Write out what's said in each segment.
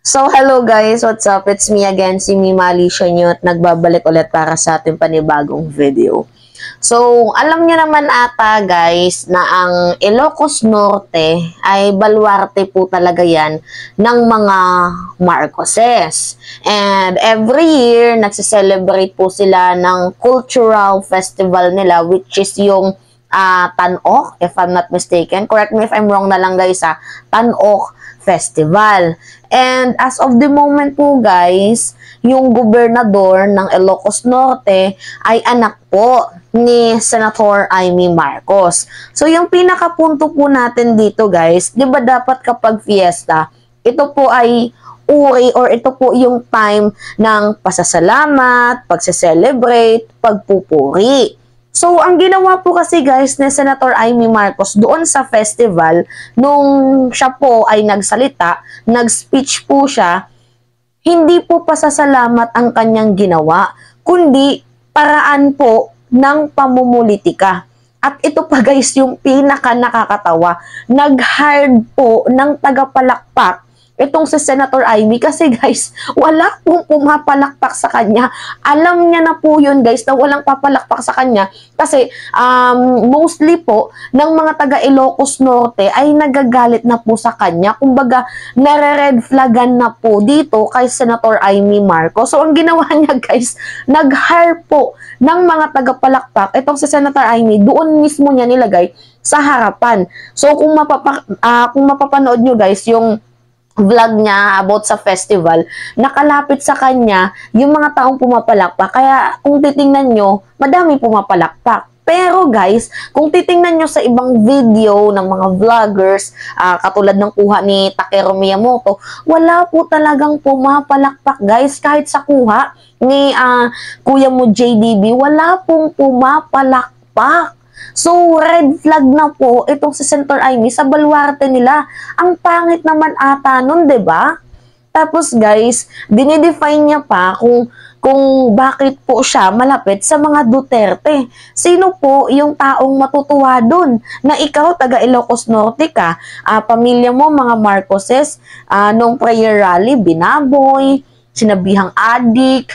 So, hello guys, what's up? It's me again, si Mimali Shanyo at nagbabalik ulit para sa ating panibagong video. So, alam niyo naman ata guys na ang Ilocos Norte ay baluarte po talaga yan ng mga Marcoses. And every year, nagsiselebrate po sila ng cultural festival nila which is yung Tan-Ok, if I'm not mistaken. Correct me if I'm wrong na lang guys Tan-Ok Festival. And as of the moment po guys, yung gobernador ng Ilocos Norte ay anak po ni Senator Amy Marcos. So yung pinakapunto po natin dito guys, 'di ba dapat kapag fiesta, ito po ay uri or ito po yung time ng pasasalamat, pagse-celebrate, pagpupuri. So, ang ginawa po kasi guys ni Senator Amy Marcos doon sa festival, nung siya po ay nagsalita, nag-speech po siya, hindi po pasasalamat ang kanyang ginawa, kundi paraan po ng pamumulitika. At ito pa guys yung pinaka nakakatawa, nag-hired po ng tagapalakpak itong si Senator Amy kasi guys, wala pong pumapalakpak sa kanya. Alam niya na po yun guys na walang papalakpak sa kanya kasi mostly po ng mga taga Ilocos Norte ay nagagalit na po sa kanya. Kumbaga, nare-red flagan na po dito kay Senator Amy Marcos. So, ang ginawa niya guys, nag-hire po ng mga tagapalakpak itong si Senator Amy, doon mismo niya nilagay sa harapan. So, kung mapapanood nyo guys, yung vlog niya about sa festival, nakalapit sa kanya yung mga taong pumapalakpak. Kaya kung titingnan nyo, madami pumapalakpak. Pero guys, kung titingnan nyo sa ibang video ng mga vloggers, katulad ng kuha ni Takeru Miyamoto, wala po talagang pumapalakpak guys. Kahit sa kuha ni kuya mo JDB, wala pong pumapalakpak. So, red flag na po itong si Senator Amy sa baluarte nila. Ang pangit naman ata nun, 'di ba? Tapos guys, dinidefine niya pa kung bakit po siya malapit sa mga Duterte. Sino po yung taong matutuwa dun? Na ikaw, taga Ilocos Norte ka, pamilya mo, mga Marcoses, nung prayer rally, binaboy, sinabihang adik,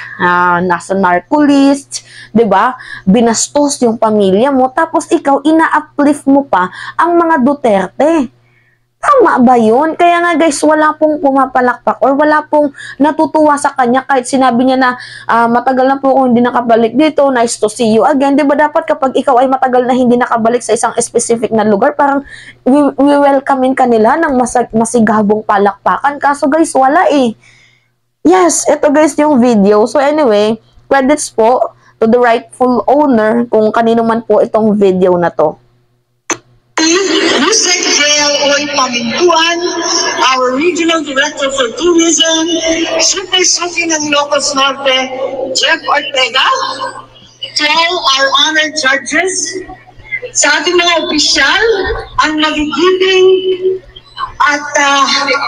nasa narcolist, 'di ba? Binastos yung pamilya mo, tapos ikaw ina-uplift mo pa ang mga Duterte. Tama ba 'yun? Kaya nga guys, wala pong pumapalakpak or wala pong natutuwa sa kanya kahit sinabi niya na matagal na po akong hindi nakabalik dito, nice to see you again. 'Di ba dapat kapag ikaw ay matagal na hindi nakabalik sa isang specific na lugar, parang we welcomein ka nila ng masigabong palakpakan. Kaso guys, wala eh. Yes, ito guys yung video. So anyway, credits po to the rightful owner kung kanino man po itong video na to. Yusek Jail Oy Pamintuan, our Regional Director for Tourism, Super Suki ng Ilocos Norte, Jeff Ortega, to all our honored judges, sa ating mga opisyal, ang nagigibing at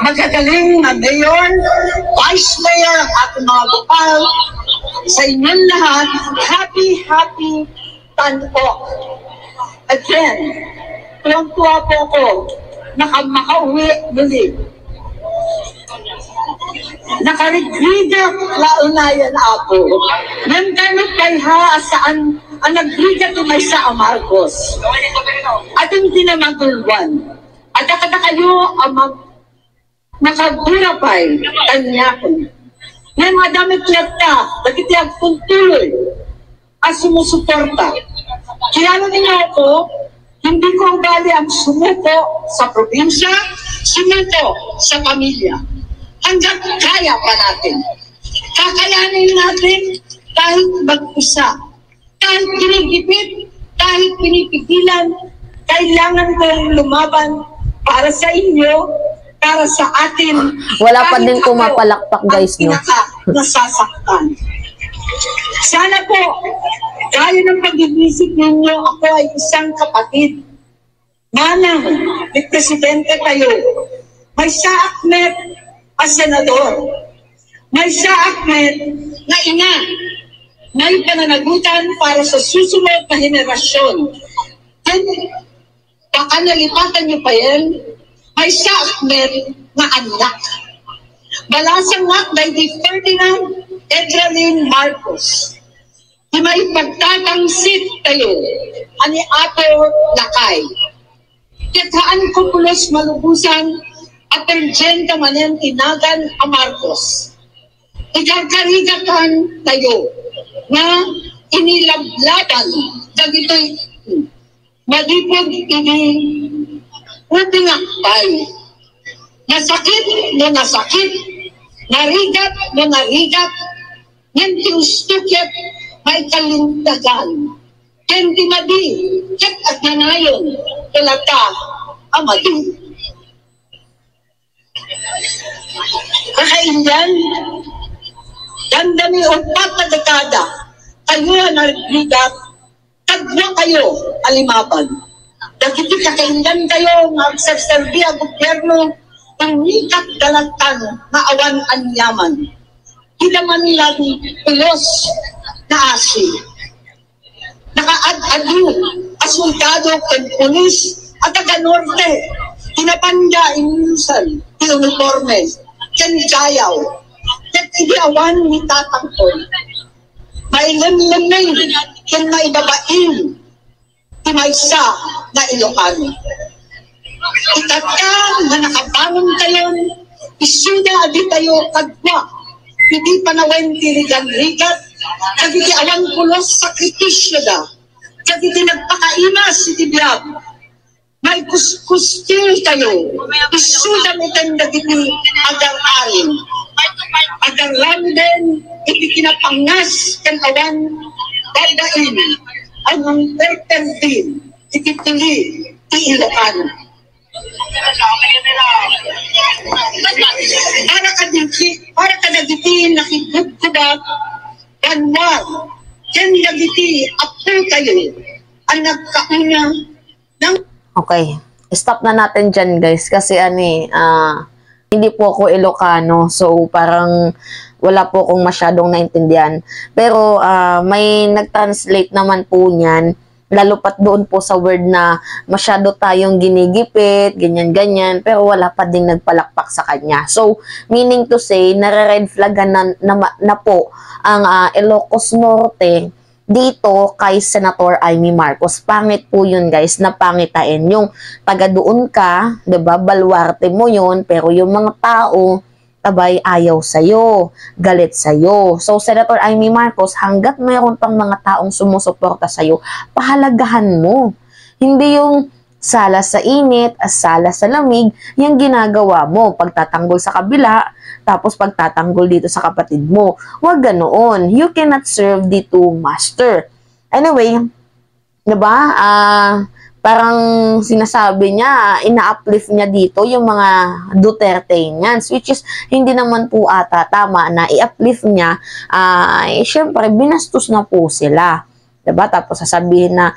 magagaling na mayor, vice mayor, ang ating mga gopal, sa inyong lahat, happy Tan-Ok. Again, tuwang-tuwa po ako na makauwi muli. Nakarigriga launayan ako. Nandano kaya saan ang nagriga tumay sa Marcos. At hindi naman tulwan. At akata kayo ang nakagurapay kanya ko. Ngayon mga damit tiyagta, nagtitiyag kong tuloy at sumusuporta. Kilala ninyo ako, hindi ko ang gali ang sumuko sa probinsya, sumuko sa pamilya. Hanggang kaya pa natin. Kakayanin natin kahit mag-isa, kahit pinigipit, kahit pinipigilan, kailangan kong lumaban para sa inyo, para sa atin. Wala pa din pumapalakpak guys, no? Nasasaktan. Sana po, gaya ng pag-iisip ninyo, ako ay isang kapatid. Manang, may presidente kayo. May Saakmet as senador. May Saakmet na ina. May pananagutan para sa susunod na henerasyon. And baka nalipatan niyo pa yan, may Saakmet na anak. Balasangak day Ferdinand Edralin Marcos. Di may pagtatangsit tayo, ani Apo Lakay. Kataan ko pulos malubusan at urgente manen tinagan a Marcos. Ikagkarigatan tayo na inilablaban dagito'y madipod ini utingakbay. Nasakit no nasakit, narigat no narigat, ngenting stukit may kalintagan. Kenti madi, ket at nanayon, talata amadi. Kakaindan, ganda ni upat na dekada, kayo na narigat, tagwa kayo alimapan. Dagiti kakaindan kayo nga agserserbi ang gobyerno ng nikat dalagtan na awan anyaman. Hilaman lang pilos na asi. Nakaad-adu asultado ken pulis at taga-norte. Tinapanda inusan, uniforme, ken jayaw. Ket ibiawan ni tatangkol. Mailan-lanay ken maibabain timaysa na Ilocano. Itata na nakabangon kayo, isuda adi tayo kadwa, hindi panawen tirigan-rigat, kagiti awan pulos sakritisyo da, kagiti nagpakaimas si Tibyab, may kuskustil kayo, isuda mitan dagiti agar-arin, agar-ram din, iti kinapangas kan awan, dadain, ang pertentin, iti tili, ti Ilocano. Para kadagiti nakigugkudak banwag ken dagiti apo tayo ang nagkauna ng Okay, stop na natin dyan guys kasi hindi po ako Ilocano, so parang wala po akong masyadong naintindihan. Pero may nag-translate naman po niyan, lalo pat doon po sa word na masyado tayong ginigipit, ganyan-ganyan, pero wala pa ding nagpalakpak sa kanya. So, meaning to say, nare-red flaggan na po ang Ilocos Norte dito kay Senator Amy Marcos. Pangit po yun guys, napangitain. Yung taga doon ka, 'di ba, baluarte mo yun, pero yung mga tao, tabay ayaw sa'yo, galit sa'yo. So, Senator Amy Marcos, hanggat mayroon pang mga taong sumusuporta sa'yo, pahalagahan mo. Hindi yung sala sa init, sala sa lamig, yung ginagawa mo. Pagtatanggol sa kabila, tapos pagtatanggol dito sa kapatid mo. Huwag ganoon. You cannot serve the two master. Anyway, diba? Parang sinasabi niya, ina-uplift niya dito yung mga Duterteñans, which is hindi naman po ata tama na i-uplift niya. Syempre, binastos na po sila. Diba? Tapos sasabihin na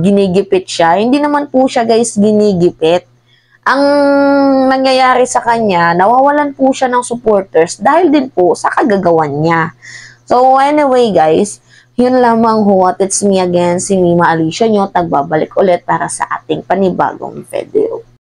ginigipit siya. Hindi naman po siya guys ginigipit. Ang nangyayari sa kanya, nawawalan po siya ng supporters dahil din po sa kagagawan niya. So anyway guys, yun lamang ho at it's me again, si Mima Alicia nyo, tagbabalik ulit para sa ating panibagong video.